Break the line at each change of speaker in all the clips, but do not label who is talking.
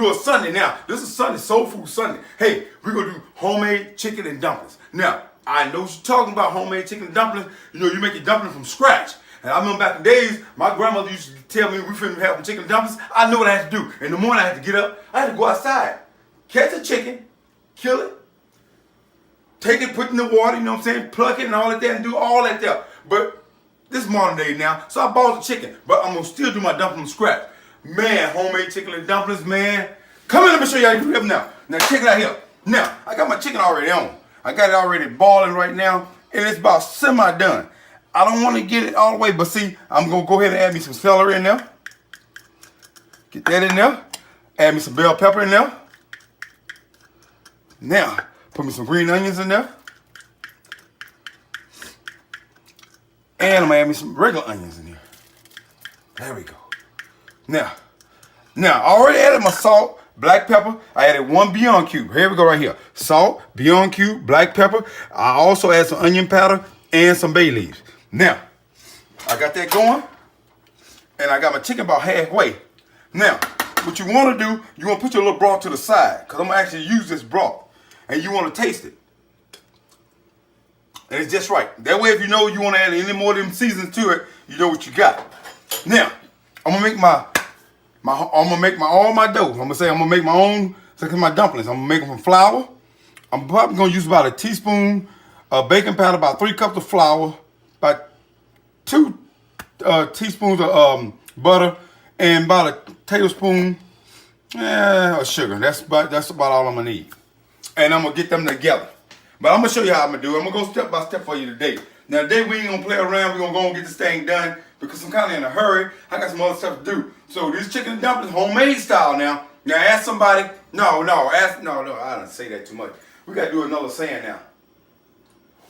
do a Sunday now. This is Sunday, Soul Food Sunday. Hey, we're gonna do homemade chicken and dumplings. Now, I know what you're talking about, homemade chicken and dumplings. You know, you make your dumplings from scratch. And I remember back in the days, my grandmother used to tell me we finna have some chicken and dumplings. I know what I had to do. In the morning, I had to get up. I had to go outside, catch a chicken, kill it, take it, put it in the water, you know what I'm saying, pluck it and all that there and do all that there. But this is modern day now, so I bought the chicken, but I'm gonna still do my dumplings from scratch. Man, homemade chicken and dumplings, man. Come here, let me show you how you do them now. Now check it out here. Now, I got my chicken already on. I got it already boiling right now, and it's about semi-done. I don't want to get it all the way, but see, I'm gonna go ahead and add me some celery in there. Get that in there. Add me some bell pepper in there. Now, put me some green onions in there. And I'm gonna add me some regular onions in here. There we go. Now, I already added my salt, black pepper. I added 1 Beyond cube. Here we go right here. Salt, Beyond cube, black pepper. I also add some onion powder and some bay leaves. Now, I got that going, and I got my chicken about halfway. Now, what you want to do, you want to put your little broth to the side, because I'm going to actually use this broth, and you want to taste it. And it's just right. That way, if you know you want to add any more of them seasons to it, you know what you got. Now, I'm gonna make all my dough. I'm gonna make my own, my dumplings. I'm gonna make them from flour. I'm probably gonna use about a teaspoon of baking powder, about 3 cups of flour, about 2 teaspoons of butter, and about a tablespoon of sugar. That's about all I'm gonna need. And I'm gonna get them together. But I'm gonna show you how I'm gonna do it. I'm gonna go step by step for you today. Now today we ain't gonna play around. We're gonna go and get this thing done because I'm kind of in a hurry. I got some other stuff to do. So these chicken and dumplings, homemade style now. Now ask somebody. No, I don't say that too much. We gotta do another saying now.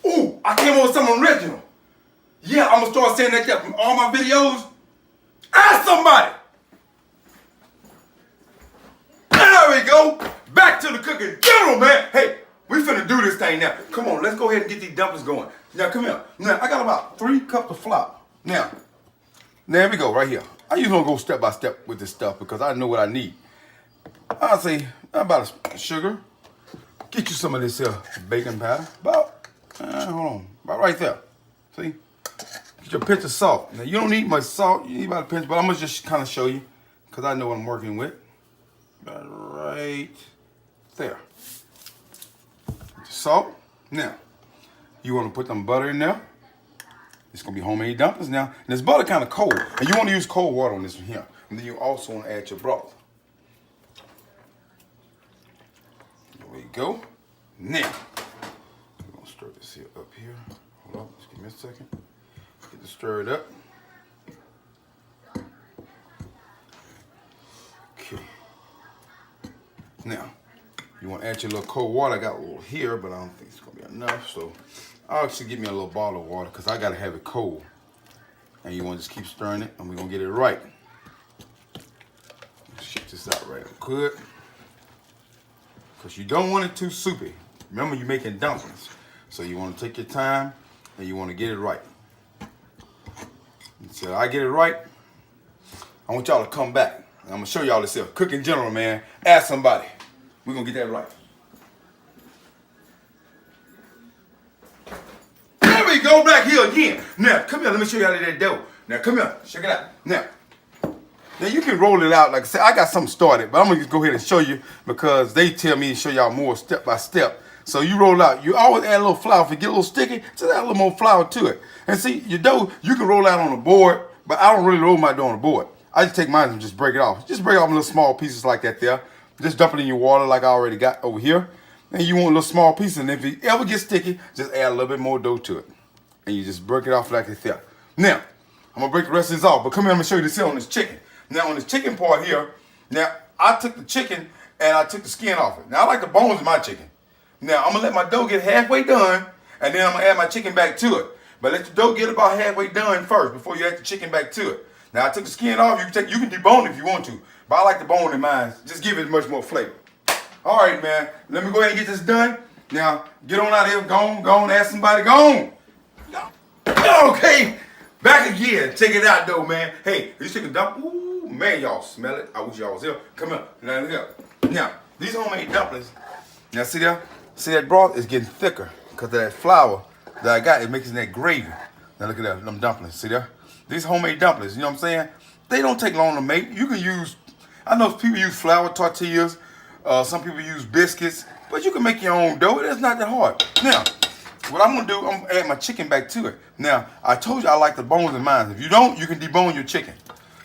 Ooh, I came up with something original. Yeah, I'm gonna start saying that from all my videos. Ask somebody. There we go. Back to the cooking general, man. Hey, we finna do this thing now. Come on, let's go ahead and get these dumplings going. Now, come here. Now, I got about 3 cups of flour. Now, there we go, right here. I usually don't go step by step with this stuff because I know what I need. I'll say about a sugar. Get you some of this baking powder. About, hold on, about right there. See? Get your pinch of salt. Now, you don't need much salt. You need about a pinch, but I'm going to just kind of show you because I know what I'm working with. About right there. Salt. Now, you want to put some butter in there. It's going to be homemade dumplings now. And this butter kind of cold. And you want to use cold water on this one here. And then you also want to add your broth. There we go. Now, we're going to stir this here up here. Hold on, just give me a second. Get this stirred up. Okay. Now, you want to add your little cold water. I got a little here, but I don't think it's going to be enough. So I'll actually give me a little bottle of water because I got to have it cold. And you want to just keep stirring it, and we're going to get it right. Shake this out right good. Because you don't want it too soupy. Remember, you're making dumplings. So you want to take your time, and you want to get it right. Until I get it right, I want y'all to come back. I'm going to show y'all this here. Cooking general, man. Ask somebody. We're going to get that right. There we go, back here again. Now, come here. Let me show you how to do that dough. Now, come here. Check it out. Now, you can roll it out. Like I said, I got something started, but I'm going to just go ahead and show you because they tell me to show y'all more step by step. So you roll out. You always add a little flour. If it get a little sticky, just add a little more flour to it. And see, your dough, you can roll out on a board, but I don't really roll my dough on a board. I just take mine and just break it off. Just break it off in little small pieces like that there. Just dump it in your water like I already got over here. And you want little small pieces. And if it ever gets sticky, just add a little bit more dough to it. And you just break it off like that there. Now, I'm going to break the rest of this off. But come here, I'm going to show you this here on this chicken. Now, on this chicken part here, now, I took the chicken and I took the skin off it. Now, I like the bones in my chicken. Now, I'm going to let my dough get halfway done. And then I'm going to add my chicken back to it. But let the dough get about halfway done first before you add the chicken back to it. Now, I took the skin off. You can debone it if you want to. But I like the bone in mine. Just give it much more flavor. All right, man. Let me go ahead and get this done. Now, get on out of here. Go on. Ask somebody. Go on. Okay. Back again. Check it out, though, man. Hey, these chicken dumplings. Ooh, man, y'all smell it. I wish y'all was here. Come here. Now, look here. Now, these homemade dumplings. Now, see there? See that broth is getting thicker because of that flour that I got. It makes that gravy. Now, look at that. Them dumplings. See there? These homemade dumplings, you know what I'm saying? They don't take long to make. You can use, I know people use flour tortillas. Some people use biscuits. But you can make your own dough. It's not that hard. Now, what I'm going to do, I'm going to add my chicken back to it. Now, I told you I like the bones in mine. If you don't, you can debone your chicken.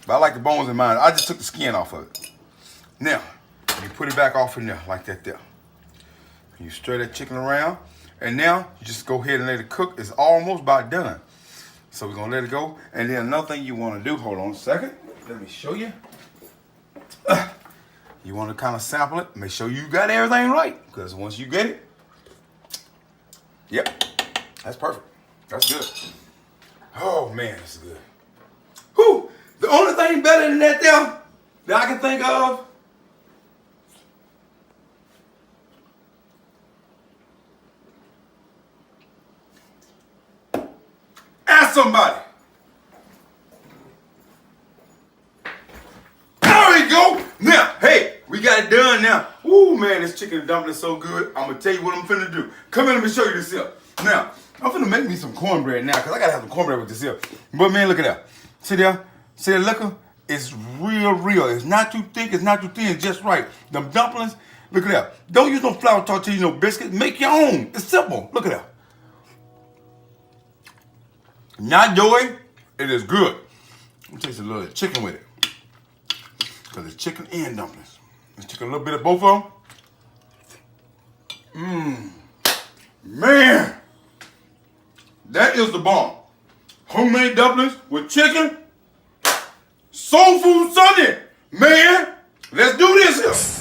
But I like the bones in mine. I just took the skin off of it. Now, you put it back off in there, like that there. You stir that chicken around. And now, you just go ahead and let it cook. It's almost about done. So we're going to let it go. And then another thing you want to do, hold on a second. Let me show you. You want to kind of sample it. Make sure you got everything right. Because once you get it, yep, that's perfect. That's good. Oh, man, that's good. Whew. The only thing better than that there that I can think of, ask somebody. There we go. Now, hey, we got it done now. Ooh, man, this chicken and dumpling is so good. I'm going to tell you what I'm finna do. Come here, let me show you this here. Now, I'm finna make me some cornbread now because I got to have some cornbread with this here. But, man, look at that. See there? See that liquor? It's real. It's not too thick. It's not too thin. It's just right. Them dumplings, look at that. Don't use no flour tortilla, no biscuits. Make your own. It's simple. Look at that. Not doughy. It is good. I'm going to taste a little chicken with it. Because it's chicken and dumplings. Let's take a little bit of both of them. Man. That is the bomb. Homemade dumplings with chicken. Soul Food Sunday. Man, let's do this here.